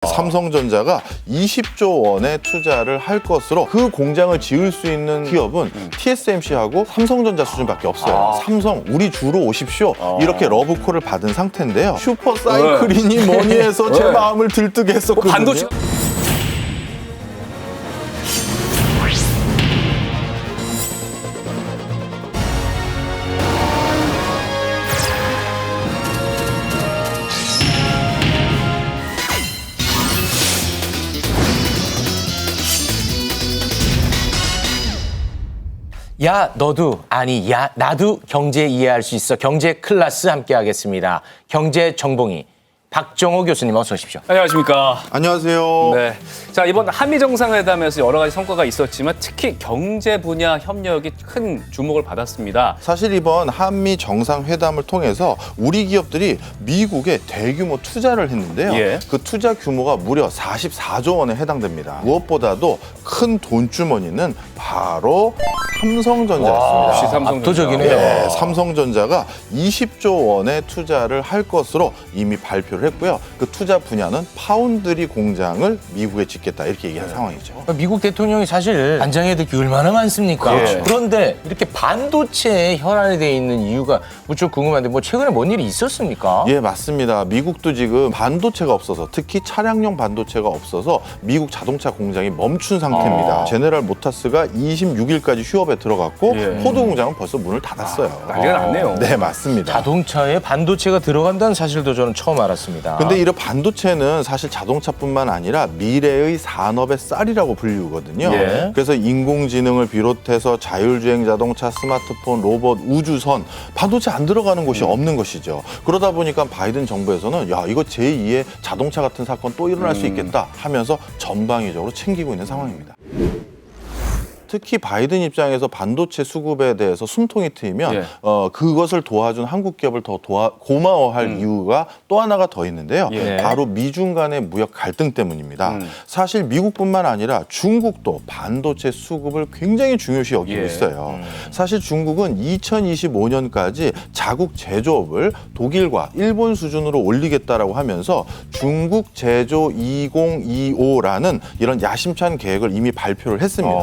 삼성전자가 20조 원의 투자를 할 것으로 그 공장을 지을 수 있는 기업은 TSMC하고 삼성전자 수준밖에 없어요. 삼성 우리 주로 오십시오. 이렇게 러브콜을 받은 상태인데요. 슈퍼사이클이니 뭐니 해서 제 마음을 들뜨게 했었거든요. 반도체 야 너도 아니 야 나도 경제 이해할 수 있어. 경제 클래스 함께 하겠습니다. 경제 정봉이 박정호 교수님 어서 오십시오. 안녕하십니까. 안녕하세요. 네. 자, 이번 한미 정상회담에서 여러 가지 성과가 있었지만 특히 경제 분야 협력이 큰 주목을 받았습니다. 사실 이번 한미 정상회담을 통해서 우리 기업들이 미국에 대규모 투자를 했는데요. 예. 그 투자 규모가 무려 44조 원에 해당됩니다. 무엇보다도 큰 돈주머니는 바로 삼성전자였습니다. 역시 삼성전자. 압도적이네요. 네, 삼성전자가 20조 원의 투자를 할 것으로 이미 발표를 했고요. 그 투자 분야는 파운드리 공장을 미국에 짓겠다 이렇게 얘기한 상황이죠. 미국 대통령이 사실 반장해야 될 게 얼마나 많습니까? 그렇죠. 그런데 이렇게 반도체에 혈안이 돼 있는 이유가 무척 궁금한데 뭐 최근에 뭔 일이 있었습니까? 예, 맞습니다. 미국도 지금 반도체가 없어서 특히 차량용 반도체가 없어서 미국 자동차 공장이 멈춘 상태입니다. 제네럴 모타스가 26일까지 휴업에 들어갔고 예. 포드 공장은 벌써 문을 닫았어요. 난리가 났네요. 네, 맞습니다. 자동차에 반도체가 들어간다는 사실도 저는 처음 알았습니다. 근데 이런 반도체는 사실 자동차뿐만 아니라 미래의 산업의 쌀이라고 불리우거든요. 예. 그래서 인공지능을 비롯해서 자율주행 자동차, 스마트폰, 로봇, 우주선 반도체 안 들어가는 곳이 없는 것이죠. 그러다 보니까 바이든 정부에서는 야 이거 제2의 자동차 같은 사건 또 일어날 수 있겠다 하면서 전방위적으로 챙기고 있는 상황입니다. 특히 바이든 입장에서 반도체 수급에 대해서 숨통이 트이면 예. 그것을 도와준 한국 기업을 더 고마워할 이유가 또 하나가 더 있는데요. 예. 바로 미중 간의 무역 갈등 때문입니다. 사실 미국뿐만 아니라 중국도 반도체 수급을 굉장히 중요시 여기고 예. 있어요. 사실 중국은 2025년까지 자국 제조업을 독일과 일본 수준으로 올리겠다라고 하면서 중국 제조 2025라는 이런 야심찬 계획을 이미 발표를 했습니다.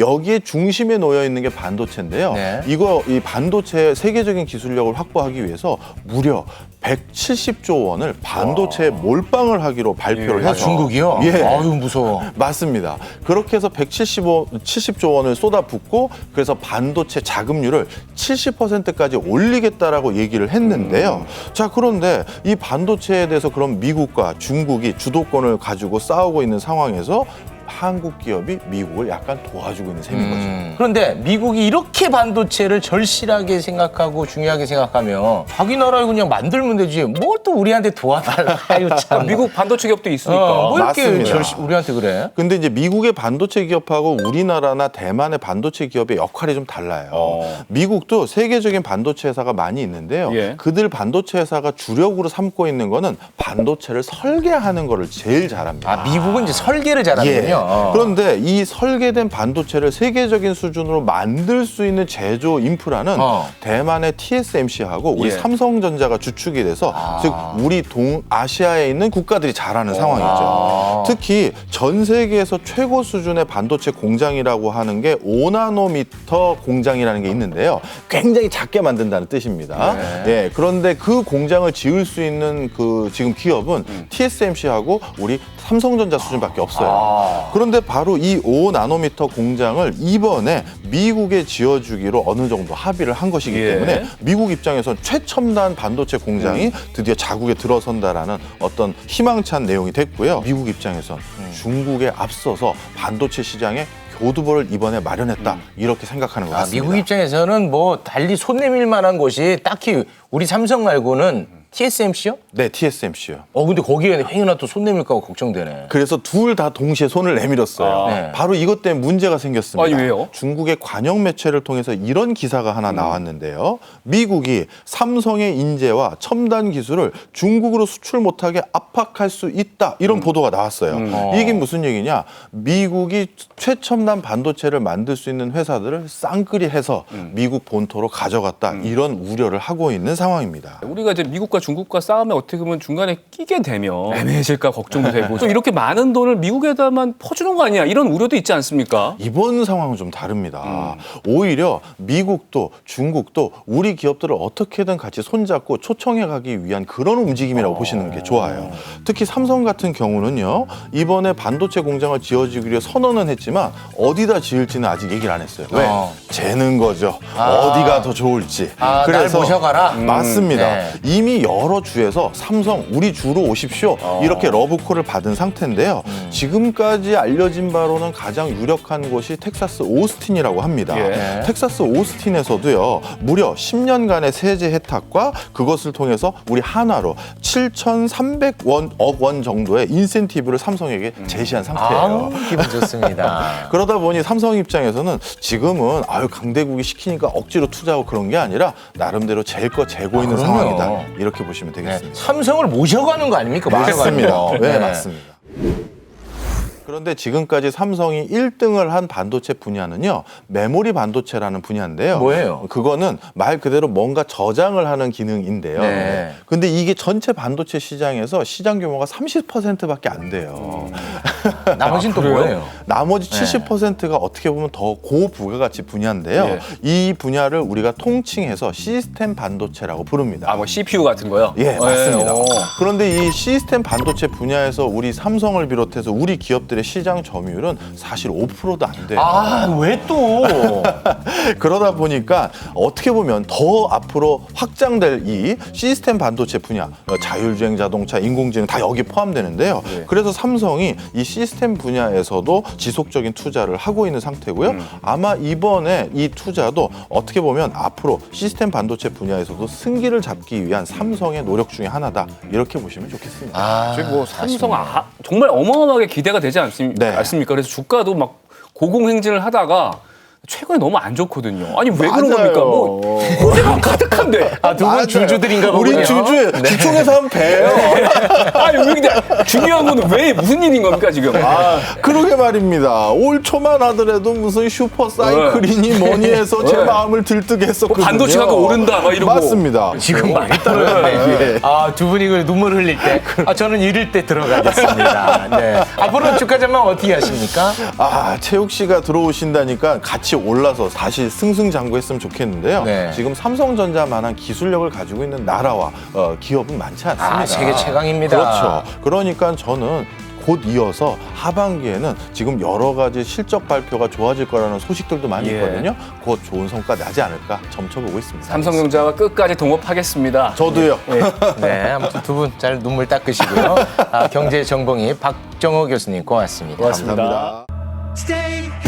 여기에 중심에 놓여 있는 게 반도체인데요. 네. 이 반도체 세계적인 기술력을 확보하기 위해서 무려 170조 원을 반도체에 몰빵을 하기로 발표를 예. 해서 아, 중국이요? 예. 아유 무서워. 맞습니다. 그렇게 해서 170조 원을 쏟아붓고 그래서 반도체 자금률을 70%까지 올리겠다라고 얘기를 했는데요. 자, 그런데 이 반도체에 대해서 그럼 미국과 중국이 주도권을 가지고 싸우고 있는 상황에서 한국 기업이 미국을 약간 도와주고 있는 셈인 거죠. 그런데 미국이 이렇게 반도체를 절실하게 생각하고 중요하게 생각하면 자기 나라에 그냥 만들면 되지 뭘 또 우리한테 도와달라. 아유 참. 미국 반도체 기업도 있으니까. 뭐 이렇게 맞습니다. 우리한테 그래? 근데 이제 미국의 반도체 기업하고 우리나라나 대만의 반도체 기업의 역할이 좀 달라요. 미국도 세계적인 반도체 회사가 많이 있는데요. 예. 그들 반도체 회사가 주력으로 삼고 있는 거는 반도체를 설계하는 거를 제일 잘합니다. 아 미국은 이제 설계를 예. 잘하는군요. 그런데 이 설계된 반도체를 세계적인 수준으로 만들 수 있는 제조 인프라는 대만의 TSMC하고 우리 예. 삼성전자가 주축이 돼서 즉 우리 동아시아에 있는 국가들이 잘하는 상황이죠. 특히 전 세계에서 최고 수준의 반도체 공장이라고 하는 게 5나노미터 공장이라는 게 있는데요. 굉장히 작게 만든다는 뜻입니다. 예, 그런데 그 공장을 지을 수 있는 그 지금 기업은 TSMC하고 우리 삼성전자 수준밖에 없어요. 그런데 바로 이 5나노미터 공장을 이번에 미국에 지어주기로 어느 정도 합의를 한 것이기 예. 때문에 미국 입장에서는 최첨단 반도체 공장이 드디어 자국에 들어선다라는 어떤 희망찬 내용이 됐고요. 미국 입장에선 중국에 앞서서 반도체 시장에 교두보를 이번에 마련했다 이렇게 생각하는 것 같습니다. 미국 입장에서는 뭐 달리 손 내밀 만한 곳이 딱히 우리 삼성 말고는 TSMC요? 네, TSMC요. 근데 거기에 행여나 또 손 내밀까 봐 걱정되네. 그래서 둘 다 동시에 손을 내밀었어요. 네. 바로 이것 때문에 문제가 생겼습니다. 아니, 왜요? 중국의 관영 매체를 통해서 이런 기사가 하나 나왔는데요. 미국이 삼성의 인재와 첨단 기술을 중국으로 수출 못하게 압박할 수 있다. 이런 보도가 나왔어요. 이게 무슨 얘기냐? 미국이 최첨단 반도체를 만들 수 있는 회사들을 쌍끌이 해서 미국 본토로 가져갔다. 이런 우려를 하고 있는 상황입니다. 우리가 이제 미국과 중국과 싸움에 어떻게 보면 중간에 끼게 되면 애매해질까 걱정도 되고 또 이렇게 많은 돈을 미국에다만 퍼주는 거 아니야 이런 우려도 있지 않습니까? 이번 상황은 좀 다릅니다. 오히려 미국도 중국도 우리 기업들을 어떻게든 같이 손잡고 초청해가기 위한 그런 움직임이라고 보시는 게 좋아요. 특히 삼성 같은 경우는요. 이번에 반도체 공장을 지어주기로 선언은 했지만 어디다 지을지는 아직 얘기를 안 했어요. 왜? 재는 거죠. 어디가 더 좋을지. 날 모셔가라? 맞습니다. 네. 이미 여러 주에서 삼성 우리 주로 오십시오. 이렇게 러브콜을 받은 상태인데요. 지금까지 알려진 바로는 가장 유력한 곳이 텍사스 오스틴이라고 합니다. 예. 텍사스 오스틴에서도요. 무려 10년간의 세제 혜택과 그것을 통해서 우리 한화로 7,300억 원 정도의 인센티브를 삼성에게 제시한 상태예요. 기분 좋습니다. 그러다 보니 삼성 입장에서는 지금은 강대국이 시키니까 억지로 투자하고 그런 게 아니라 나름대로 잴 거 재고 있는 그럼요. 상황이다. 이렇게 보시면 되겠습니다. 삼성을 모셔가는 거 아닙니까? 맞습니다. 모셔가는 거. 네, 맞습니다. 그런데 지금까지 삼성이 1등을 한 반도체 분야는요. 메모리 반도체라는 분야인데요. 뭐예요? 그거는 말 그대로 뭔가 저장을 하는 기능인데요. 네. 근데 이게 전체 반도체 시장에서 시장 규모가 30%밖에 안 돼요. 나머지는 또 뭐예요? 나머지 70%가 어떻게 보면 더 고부가가치 분야인데요. 예. 이 분야를 우리가 통칭해서 시스템 반도체라고 부릅니다. 뭐 CPU 같은 거요? 예, 맞습니다. 오. 그런데 이 시스템 반도체 분야에서 우리 삼성을 비롯해서 우리 기업들의 시장 점유율은 사실 5%도 안 돼요. 왜 또? 그러다 보니까 어떻게 보면 더 앞으로 확장될 이 시스템 반도체 분야, 자율주행 자동차, 인공지능 다 여기 포함되는데요. 그래서 삼성이 이 시스템 분야에서도 지속적인 투자를 하고 있는 상태고요. 아마 이번에 이 투자도 어떻게 보면 앞으로 시스템 반도체 분야에서도 승기를 잡기 위한 삼성의 노력 중에 하나다. 이렇게 보시면 좋겠습니다. 지금 뭐 삼성 정말 어마어마하게 기대가 되지 네. 않습니까? 그래서 주가도 막 고공행진을 하다가 최근에 너무 안 좋거든요. 아니 왜 그런 맞아요. 겁니까? 뭐 호재가 가득한데. 두 분 주주들인가 보군요. 우리 주주에 주총에서 한번 봬요. 아니 왜 근데 중요한 거는 왜 무슨 일인 겁니까 지금? 그러게 말입니다. 올 초만 하더라도 무슨 슈퍼 사이클이니 뭐니 해서 제 마음을 들뜨게 했었거든요. 반도체가 오른다 막 이러고. 맞습니다. 지금 많이 떨어졌네. 두 분이 그 눈물 흘릴 때, 저는 이럴 때 들어가겠습니다. 네. 앞으로 주가 전망 어떻게 하십니까? 최욱 씨가 들어오신다니까 같이 올라서 다시 승승장구했으면 좋겠는데요. 네. 지금 삼성전자만한 기술력을 가지고 있는 나라와 기업은 많지 않습니다. 세계 최강입니다. 그렇죠. 그러니까 저는 곧 이어서 하반기에는 지금 여러 가지 실적 발표가 좋아질 거라는 소식들도 많이 있거든요. 곧 좋은 성과 나지 않을까 점쳐보고 있습니다. 삼성전자와 끝까지 동업하겠습니다. 저도요. 네, 아무튼 두 분 잘 눈물 닦으시고요. 경제 정봉이 박정호 교수님 고맙습니다. 고맙습니다. 감사합니다. Stay